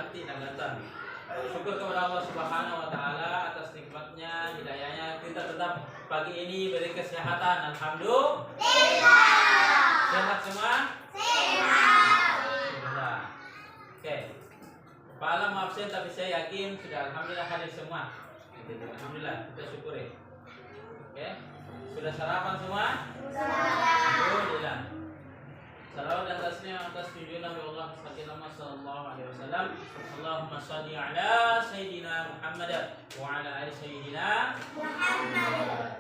cantik dan ganteng. Syukur kepada Allah Subhanahu wa taala atas nikmatnya, hidayahnya. Kita tetap pagi ini beri kesehatan. Alhamdulillah. Sehat semua? Sehat. Alhamdulillah. Oke. Pak Alam absen tapi saya yakin sudah alhamdulillah hadir semua. Alhamdulillah, kita syukuri. Oke. Sudah sarapan semua? Alhamdulillah. Salawat dan taslim atas junjungan Nabi Allah sallallahu alaihi wasallam. Allahumma shalli ala sayyidina Muhammad wa ala ali sayyidina Muhammad.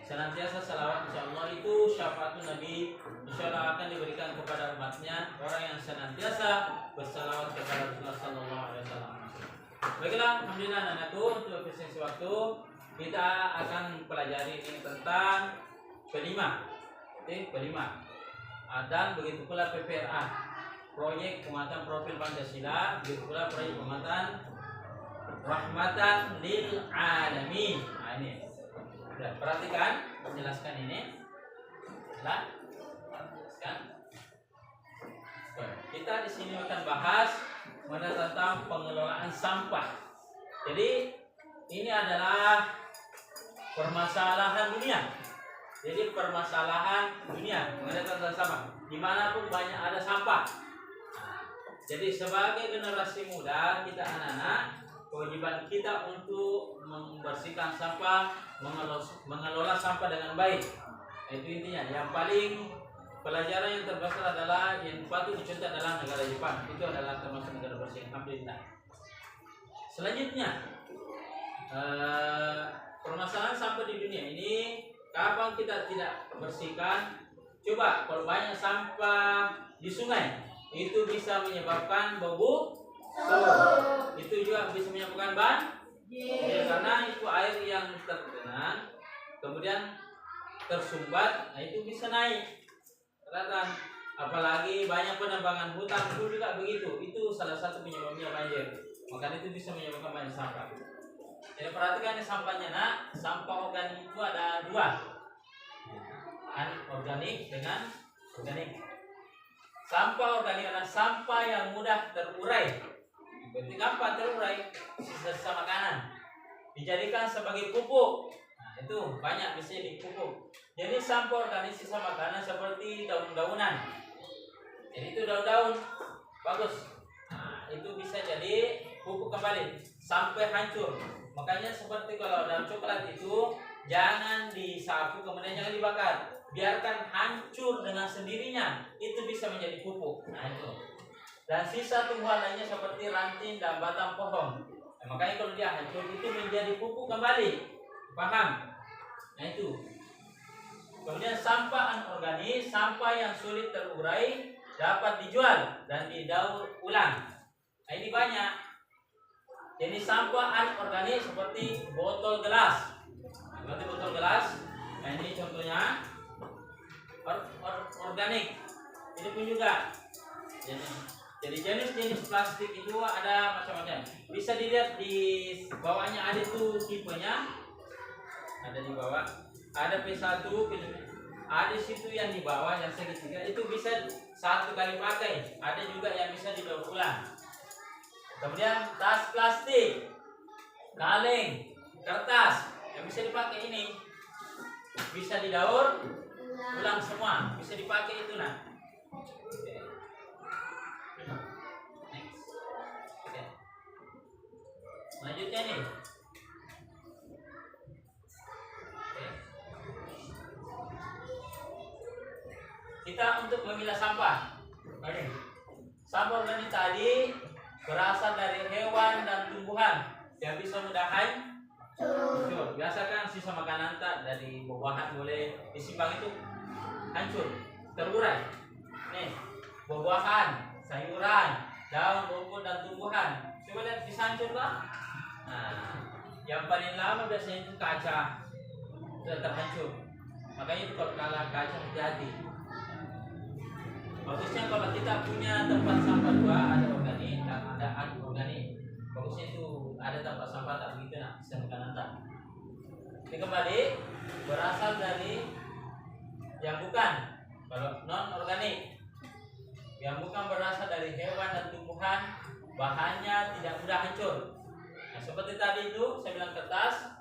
Senantiasa salawat insyaallah itu syafaatun Nabi insyaallah akan diberikan kepada umatnya, orang yang senantiasa bersalawat kepada Rasulullah sallallahu alaihi wasallam. Baiklah, alhamdulillah anakku, untuk efisiensi waktu kita akan pelajari ini tentang kelima. Oke, kelima. Dan begitu pula PPRA, proyek penguatan profil Pancasila, begitu pula proyek penguatan rahmatan lil alamin. Nah ini, sudah perhatikan, menjelaskan ini. Jelaskan. Kita di sini akan bahas tentang pengelolaan sampah. Jadi ini adalah permasalahan dunia. Jadi permasalahan dunia mengenai tentang sampah. Dimanapun banyak ada sampah. Jadi sebagai generasi muda, kita anak-anak, kewajiban kita untuk membersihkan sampah, mengelola sampah dengan baik. Itu intinya. Yang paling pelajaran yang terbesar adalah yang patut dicontoh adalah negara Jepang. Itu adalah termasuk negara bersih. Alhamdulillah. Selanjutnya, permasalahan sampah di dunia ini. Kapan kita tidak bersihkan? Coba kalau banyak sampah di sungai, itu bisa menyebabkan bau. Itu juga bisa menyebabkan banjir, karena itu air yang tergenang, kemudian tersumbat, nah itu bisa naik. Kelihatan. Apalagi banyak penebangan hutan itu juga begitu. Itu salah satu penyebabnya banjir. Maka itu bisa menyebabkan banyak sampah. Jadi perhatikan sampahnya nak, sampah organik itu ada dua, anorganik dengan organik. Sampah organik adalah sampah yang mudah terurai. Berarti apa terurai? Sisa-sisa makanan dijadikan sebagai pupuk. Nah itu banyak bisa jadi pupuk. Jadi sampah organik sisa makanan seperti daun-daunan. Jadi itu daun-daun bagus. Nah itu bisa jadi pupuk kembali sampai hancur. Makanya seperti kalau dalam coklat itu jangan disapu kemudian jangan dibakar, biarkan hancur dengan sendirinya, itu bisa menjadi pupuk. Nah itu. Dan sisa tumbuhan lainnya seperti ranting dan batang pohon. Nah, makanya kalau dia hancur itu menjadi pupuk kembali. Paham? Nah itu. Kemudian sampah anorganik, sampah yang sulit terurai dapat dijual dan didaur ulang. Nah ini banyak. Jadi sampah anorganik seperti botol gelas. Seperti botol gelas. Nah ini contohnya organik. Ini pun juga. Jadi jenis-jenis plastik itu ada macam-macam. Bisa dilihat di bawahnya ada tuh tipenya. Ada di bawah. Ada P1, ada situ yang di bawah yang segitiga itu bisa satu kali pakai. Ada juga yang bisa didaur ulang. Kemudian tas plastik, kaleng, kertas yang bisa dipakai ini bisa didaur ulang semua, bisa dipakai itu nah. Next. Selanjutnya nih. Kita untuk memilah sampah. Sampah organik tadi berasal dari hewan dan tumbuhan yang bisa mudah hancur. Biasa kan sisa makanan tak dari buah-buahan boleh disimpan itu hancur, terurai. Nih, buah-buahan, sayuran, daun, rumput dan tumbuhan. Coba lihat bisa hancur lah. Nah, yang paling lama biasanya itu kaca sudah terhancur. Makanya itu kalau kalah kaca hati-hati. Bagusnya kalau kita punya tempat sampah dua, ada organik dan ada anorganik. Bagusnya itu ada tempat sampah tak begitu nak, bisa makanan tak. Ini kembali berasal dari yang bukan, kalau non organik, yang bukan berasal dari hewan dan tumbuhan bahannya tidak mudah hancur. Nah, seperti tadi itu saya bilang kertas,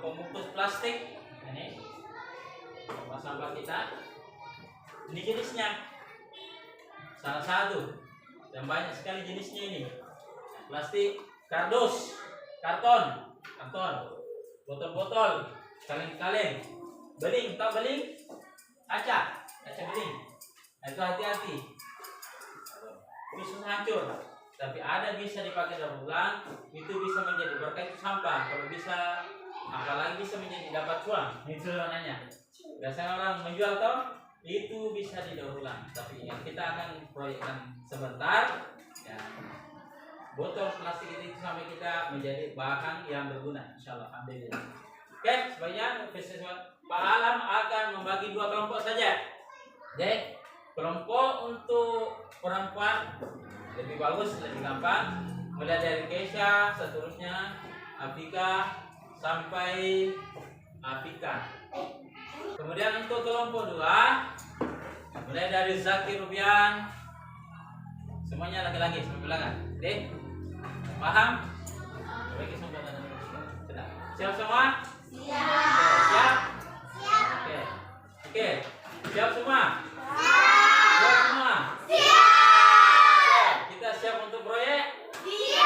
pembungkus plastik, ini sampah kita. Ini jenisnya salah satu dan banyak sekali jenisnya ini. Plastik, kardus, karton, botol-botol, kaleng-kaleng, beling, tahu beling? Kaca beling. Nah, itu hati-hati. Bisa hancur, tapi ada bisa dipakai daur ulang, itu bisa menjadi berkah itu sampah. Kalau bisa, apalagi bisa menjadi dapat cuan. Itu nanya. Biasanya orang menjual toh, itu bisa didaur ulang. Tapi yang kita akan proyekkan sebentar, ya, botol plastik itu sampai kita menjadi bahan yang berguna. Insyaallah, alhamdulillah. Oke, sebaiknya Pak Alam akan membagi 2 kelompok saja. Jadi, kelompok untuk perempuan lebih bagus, lebih gampang. Mulai dari Kesha, seterusnya Afika sampai Afika. Kemudian untuk kelompok 2, mulai dari Zaki Rubian, semuanya laki-laki sampai belakang. Oke? Paham? Bagi semua sudah. Siap semua? Siap. Oke. Oke. Siap semua? Siap semua? Siap. Kita siap untuk proyek? Siap.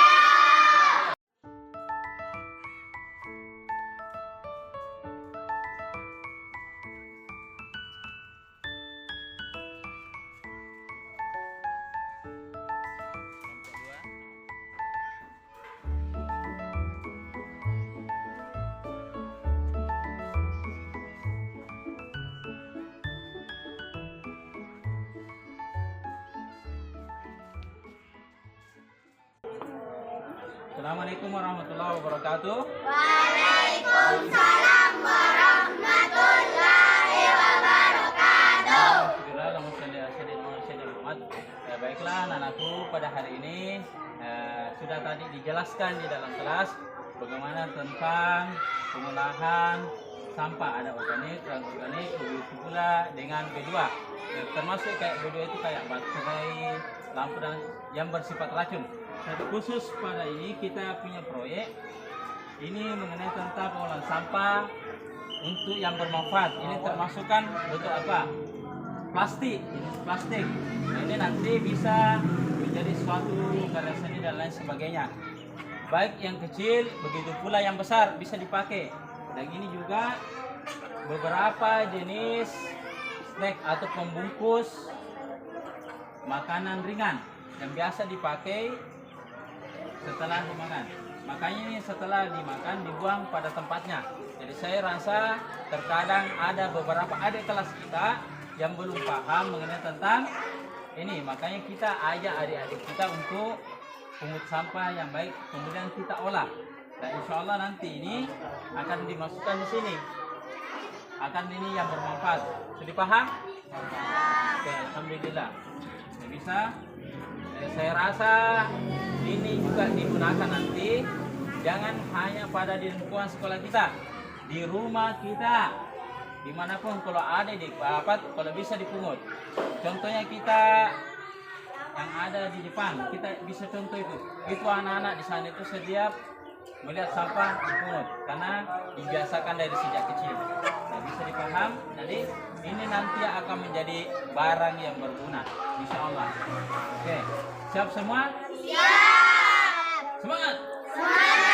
Assalamualaikum warahmatullahi wabarakatuh. Waalaikumsalam warahmatullahi wabarakatuh. Baiklah anak-anakku, pada hari ini sudah tadi dijelaskan di dalam kelas bagaimana tentang pengolahan sampah, ada organik, non-organik, begitu pula dengan B2. Termasuk kayak B2 itu kayak baterai, lampu dan yang bersifat racun. Tapi khusus pada ini kita punya proyek ini mengenai tentang pengolahan sampah untuk yang bermanfaat. Ini termasukkan bentuk apa? Plastik, jenis plastik. Nah, ini nanti bisa menjadi suatu karya seni dan lain sebagainya. Baik yang kecil, begitu pula yang besar bisa dipakai. Dan ini juga beberapa jenis snack atau pembungkus makanan ringan yang biasa dipakai setelah dimakan. Makanya ini setelah dimakan dibuang pada tempatnya. Jadi saya rasa terkadang ada beberapa adik kelas kita yang belum paham mengenai tentang ini. Makanya kita ajak adik-adik kita untuk pungut sampah yang baik, kemudian kita olah. Dan insya Allah nanti ini akan dimasukkan di sini. Akan ini yang bermanfaat. Sudah paham? Oke, alhamdulillah. Saya bisa. Saya rasa ini juga digunakan nanti jangan hanya pada di lingkungan sekolah kita, di rumah kita, dimanapun kalau ada di dapat, kalau bisa dipungut. Contohnya kita yang ada di depan, kita bisa contoh itu anak-anak di sana itu setiap melihat sampah dipungut karena dibiasakan dari sejak kecil. Nah, bisa dipaham. Jadi ini nanti akan menjadi barang yang berguna, insya Allah. Oke, siap semua? Siap. Semangat. Semangat.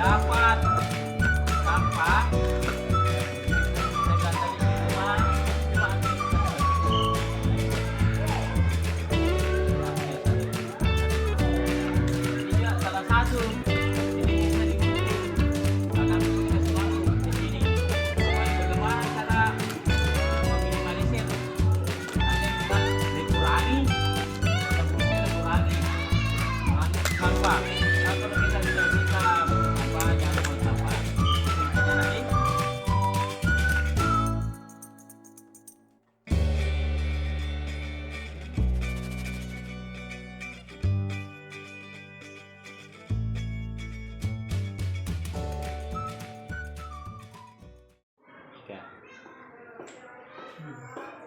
dapat sampah, saya bilang tadi di rumah, cuma ini juga salah satu ini bisa diukur akan sesuatu di sini. Bagaimana cara meminimalisir nanti kita dikurangi sampah. Kalau kita bisa banyak sampah. Nanti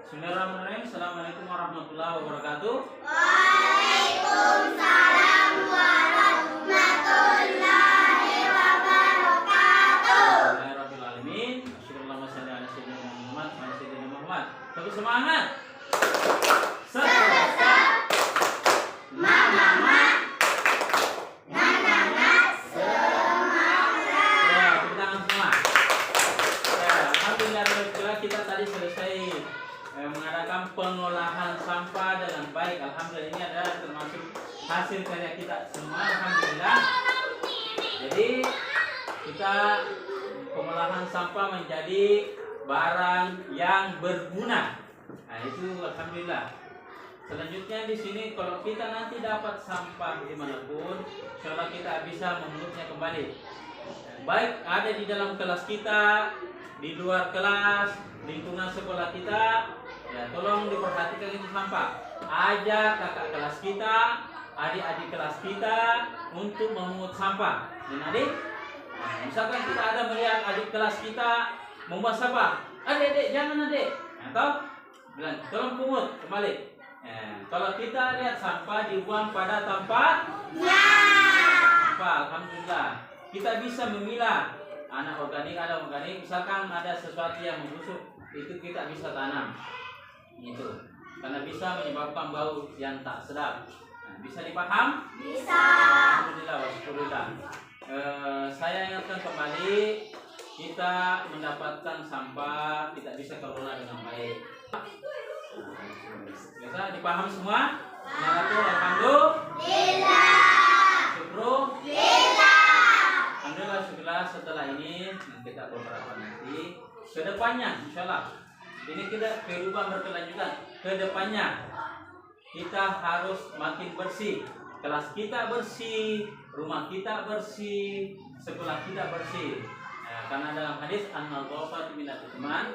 Bismillahirrahmanirrahim. Assalamualaikum warahmatullahi wabarakatuh. Waalaikumsalam warahmatullahi wabarakatuh. Bismillahirrahmanirrahim. Asyhadu sholli ala sayyidina Muhammad wa ala sayyidina Muhammad. Tapi semangat. Sebesar mama semangat. Ya, tepuk tangan semua. Ya, alhamdulillah kita tadi selesai mengadakan pengolahan sampah dengan baik. Alhamdulillah ini adalah termasuk hasil karya kita semua. Alhamdulillah. Jadi kita pengolahan sampah menjadi barang yang berguna. Nah itu alhamdulillah. Selanjutnya di sini kalau kita nanti dapat sampah dimanapun, insyaallah kita bisa mengurusnya kembali. Baik ada di dalam kelas kita, di luar kelas, lingkungan sekolah kita, ya tolong diperhatikan itu sampah. Ajak kakak kelas kita, adik-adik kelas kita untuk memungut sampah. Dan adik, nah, misalkan kita ada melihat adik kelas kita membuat sampah, adik jangan adik, atau bilang tolong pungut kembali. Kalau kita lihat sampah dibuang pada tempatnya, alhamdulillah kita bisa memilah. Anak organik, ada organik, misalkan ada sesuatu yang membusuk, itu kita bisa tanam itu karena bisa menyebabkan bau yang tak sedap. Nah, bisa dipaham? Bisa. Alhamdulillah wasyukurillah. Saya ingatkan kembali, kita mendapatkan sampah tidak bisa kelola dengan baik. Biasa dipaham semua? Alhamdulillah. Alhamdulillah, syukurlah setelah ini kita beberapa nanti kedepannya insyaallah ini kita kehidupan berkelanjutan. Kedepannya kita harus makin bersih, kelas kita bersih, rumah kita bersih, sekolah kita bersih. Nah, karena dalam hadis an-nadhafatu minal iman,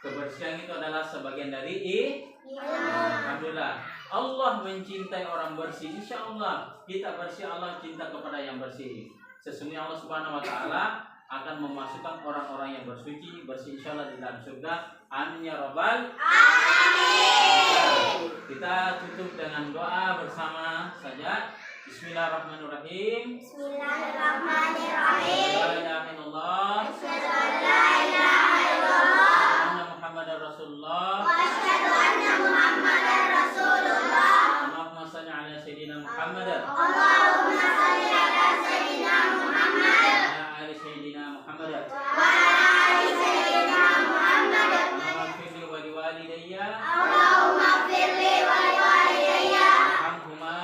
kebersihan itu adalah sebagian dari alhamdulillah. Allah mencintai orang bersih. Insyaallah kita bersih, Allah cinta kepada yang bersih. Sesungguhnya Allah Subhanahu wa taala akan memasukkan orang-orang yang bersuci bersih insyaallah di dalam surga. Amin ya rabbal alamin. Kita tutup dengan doa bersama saja. Bismillahirrahmanirrahim. Bismillahirrahmanirrahim. La ilaha illallah. Asyhadu an la ilaha illallah. Anna Muhammadar Rasulullah. Wa asyhadu anna Muhammadar Rasulullah. Allahumma shalli ala sayyidina Muhammad. Allahumma shalli ala sayyidina Muhammad. Ala ali sayyidina Muhammad. Wa ala ali sayyidina Muhammad. Allahumma firli wa liwalidayya. Allahumma firli wa liwalidayya. Warhamhuma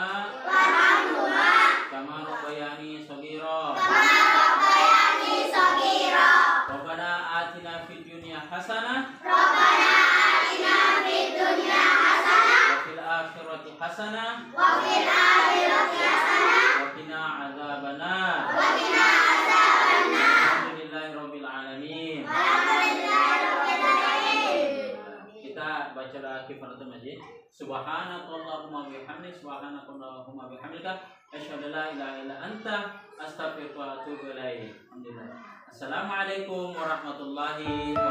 Warhamhuma kama rabbayani shaghira. kama rabbayani shaghira. Rabbana atina fid dunya hasanah Rabbana atina fid dunya hasanah wa fil akhirati hasanah wa fil akhirati hasanah wa qina adzabannar. wa qina adzabannar. Alhamdulillahirabbil alamin. Alhamdulillahirabbil alamin. Kita baca doa kifaratul masjid. Subhanakallahumma wa bihamdika, subhanakallahumma wa bihamdika, asyhadu an la ilaha illa anta, astaghfiruka wa atubu ilaik. Alhamdulillah. Assalamualaikum warahmatullahi wabarakatuh.